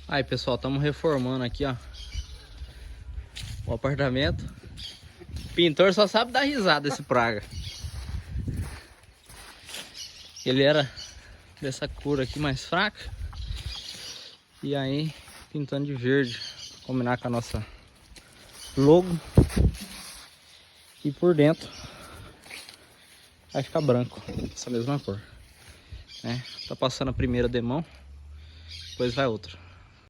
Aí pessoal, estamos reformando aqui, ó, o apartamento. O pintor só sabe dar risada esse praga. Ele era dessa cor aqui mais fraca. E aí pintando de verde, pra combinar com a nossa logo. E por dentro vai ficar branco, essa mesma cor, né? Tá passando a primeira demão, depois vai outra.